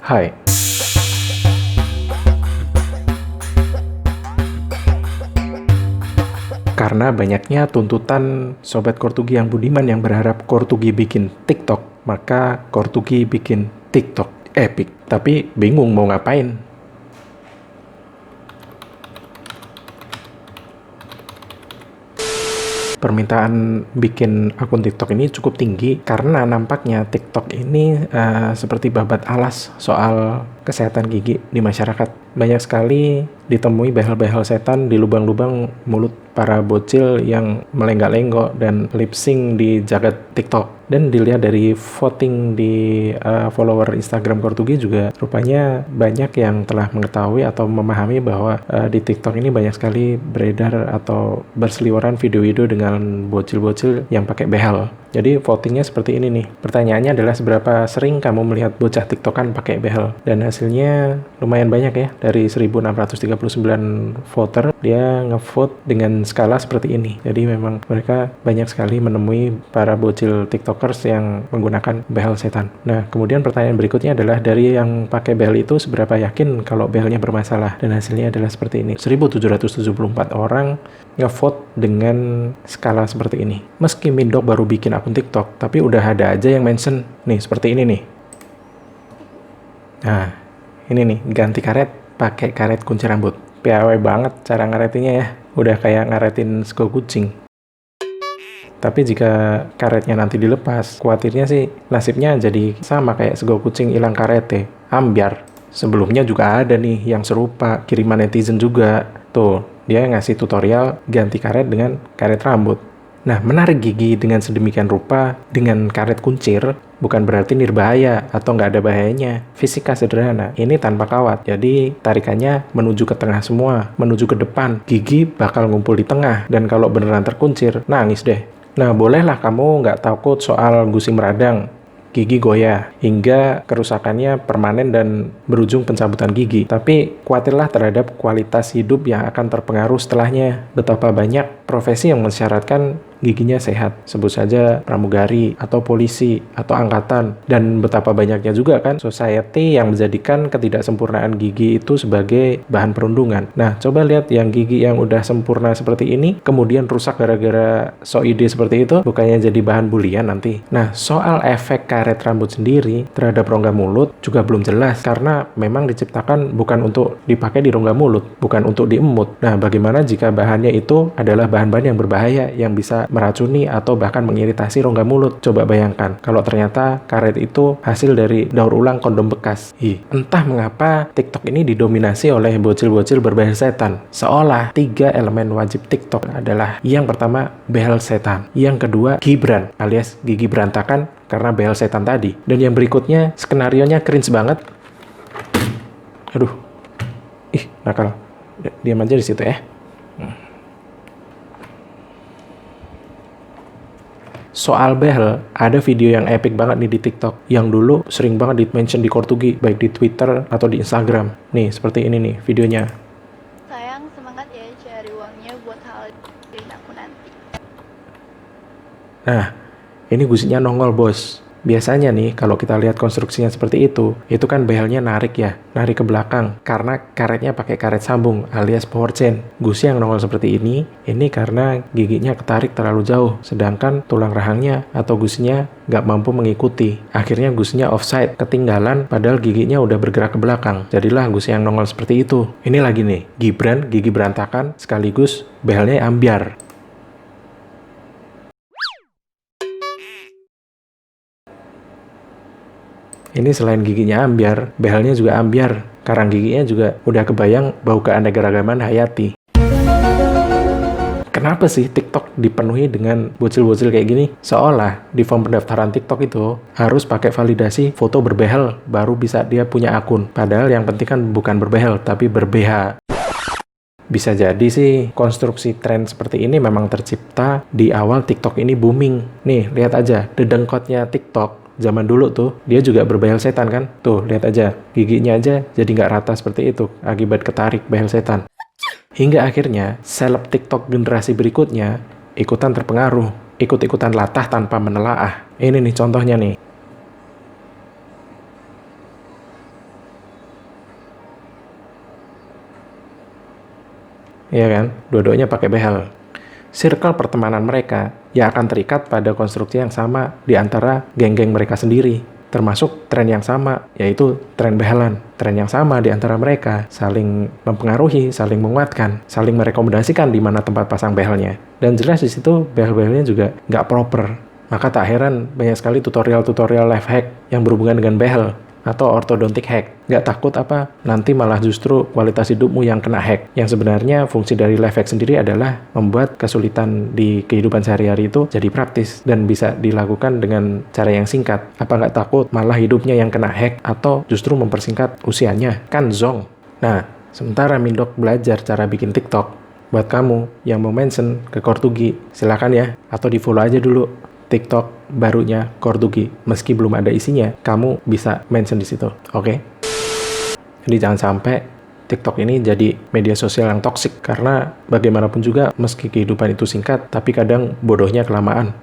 Hai, karena banyaknya tuntutan Sobat Kortugi yang budiman yang berharap Kortugi bikin TikTok, maka Kortugi bikin TikTok epic. Tapi bingung mau ngapain. Permintaan bikin akun TikTok ini cukup tinggi karena nampaknya TikTok ini seperti babat alas soal kesehatan gigi di masyarakat. Banyak sekali ditemui behel-behel setan di lubang-lubang mulut para bocil yang melenggak-lenggok dan lip sync di jagat TikTok. Dan dilihat dari voting di follower Instagram Kortugi juga rupanya banyak yang telah mengetahui atau memahami bahwa di TikTok ini banyak sekali beredar atau berseliweran video-video dengan bocil-bocil yang pakai behel. Jadi votingnya seperti ini nih. Pertanyaannya adalah seberapa sering kamu melihat bocah TikTokan pakai behel? Dan hasilnya lumayan banyak ya. Dari 1639 voter, dia ngevote dengan skala seperti ini. Jadi memang mereka banyak sekali menemui para bocil TikTokers yang menggunakan behel setan. Nah, kemudian pertanyaan berikutnya adalah dari yang pakai behel itu seberapa yakin kalau behelnya bermasalah? Dan hasilnya adalah seperti ini. 1774 orang ngevote dengan skala seperti ini. Meski Mindok baru bikin akun TikTok, tapi udah ada aja yang mention nih seperti ini nih. Nah, ini nih ganti karet pakai karet kunci rambut. Piawai banget cara ngaretinnya ya. Udah kayak ngaretin sego kucing. Tapi jika karetnya nanti dilepas, khawatirnya sih nasibnya jadi sama kayak sego kucing hilang karete, ambyar. Sebelumnya juga ada nih yang serupa, kiriman netizen juga. Tuh, dia ngasih tutorial ganti karet dengan karet rambut. Nah, menarik gigi dengan sedemikian rupa dengan karet kuncir bukan berarti nirbahaya atau nggak ada bahayanya. Fisika sederhana, ini tanpa kawat. Jadi, tarikannya menuju ke tengah semua, menuju ke depan. Gigi bakal ngumpul di tengah, dan kalau beneran terkuncir, nangis deh. Nah, bolehlah kamu nggak takut soal gusi meradang, gigi goyah, hingga kerusakannya permanen dan berujung pencabutan gigi. Tapi khawatirlah terhadap kualitas hidup yang akan terpengaruh setelahnya. Betapa banyak profesi yang mensyaratkan giginya sehat. Sebut saja pramugari, atau polisi, atau angkatan. Dan betapa banyaknya juga kan society yang menjadikan ketidaksempurnaan gigi itu sebagai bahan perundungan. Nah, coba lihat yang gigi yang udah sempurna seperti ini, kemudian rusak gara-gara so ide seperti itu, bukannya jadi bahan bulian nanti. Nah, soal efek karet rambut sendiri terhadap rongga mulut juga belum jelas, karena memang diciptakan bukan untuk dipakai di rongga mulut, bukan untuk diemut. Nah, bagaimana jika bahannya itu adalah bahan-bahan yang berbahaya, yang bisa meracuni atau bahkan mengiritasi rongga mulut? Coba bayangkan kalau ternyata karet itu hasil dari daur ulang kondom bekas. Entah mengapa TikTok ini didominasi oleh bocil-bocil berbehel setan. Seolah 3 elemen wajib TikTok adalah yang pertama behel setan, yang kedua Gibran alias gigi berantakan karena behel setan tadi, dan yang berikutnya skenarionya cringe banget. Aduh, nakal. Diam aja di situ ya. Soal behel, ada video yang epic banget nih di TikTok, yang dulu sering banget di-mention di Kortugi, baik di Twitter atau di Instagram. Nih, seperti ini nih videonya. Sayang, semangat ya cari uangnya buat hal dari aku nanti. Nah, ini gusinya nongol, bos. Biasanya nih, kalau kita lihat konstruksinya seperti itu kan behelnya narik ya, narik ke belakang, karena karetnya pakai karet sambung alias power chain. Gusi yang nongol seperti ini karena giginya ketarik terlalu jauh, sedangkan tulang rahangnya atau gusinya nggak mampu mengikuti. Akhirnya gusinya offside, ketinggalan, padahal giginya udah bergerak ke belakang. Jadilah gusi yang nongol seperti itu. Ini lagi nih, Gibran, gigi berantakan, sekaligus behelnya ambyar. Ini selain giginya ambyar, behelnya juga ambyar. Karang giginya juga udah kebayang bau keanekaragaman hayati. Kenapa sih TikTok dipenuhi dengan bocil-bocil kayak gini? Seolah di form pendaftaran TikTok itu harus pakai validasi foto berbehel baru bisa dia punya akun. Padahal yang penting kan bukan berbehel, tapi ber-BH. Bisa jadi sih konstruksi tren seperti ini memang tercipta di awal TikTok ini booming. Nih, lihat aja dedengkotnya TikTok. Zaman dulu tuh, dia juga berbehel setan kan? Tuh, lihat aja. Giginya aja jadi nggak rata seperti itu, akibat ketarik behel setan. Hingga akhirnya, seleb TikTok generasi berikutnya ikutan terpengaruh, ikut-ikutan latah tanpa menelaah. Ini nih contohnya nih. Iya kan? Dua-duanya pakai behel. Circle pertemanan mereka ya akan terikat pada konstruksi yang sama di antara geng-geng mereka sendiri. Termasuk tren yang sama, yaitu tren behelan. Tren yang sama di antara mereka, saling mempengaruhi, saling menguatkan, saling merekomendasikan di mana tempat pasang behelnya. Dan jelas di situ behel-behelnya juga nggak proper. Maka tak heran banyak sekali tutorial-tutorial life hack yang berhubungan dengan behel atau ortodontic hack. Nggak takut apa nanti malah justru kualitas hidupmu yang kena hack. Yang sebenarnya fungsi dari life hack sendiri adalah membuat kesulitan di kehidupan sehari-hari itu jadi praktis dan bisa dilakukan dengan cara yang singkat. Apa nggak takut malah hidupnya yang kena hack atau justru mempersingkat usianya? Kan zong. Nah, sementara Mindok belajar cara bikin TikTok, buat kamu yang mau mention ke Kortugi, silakan ya, atau di follow aja dulu TikTok barunya Kortugi. Meski belum ada isinya, kamu bisa mention di situ, oke? Jadi jangan sampai TikTok ini jadi media sosial yang toksik, karena bagaimanapun juga meski kehidupan itu singkat, tapi kadang bodohnya kelamaan.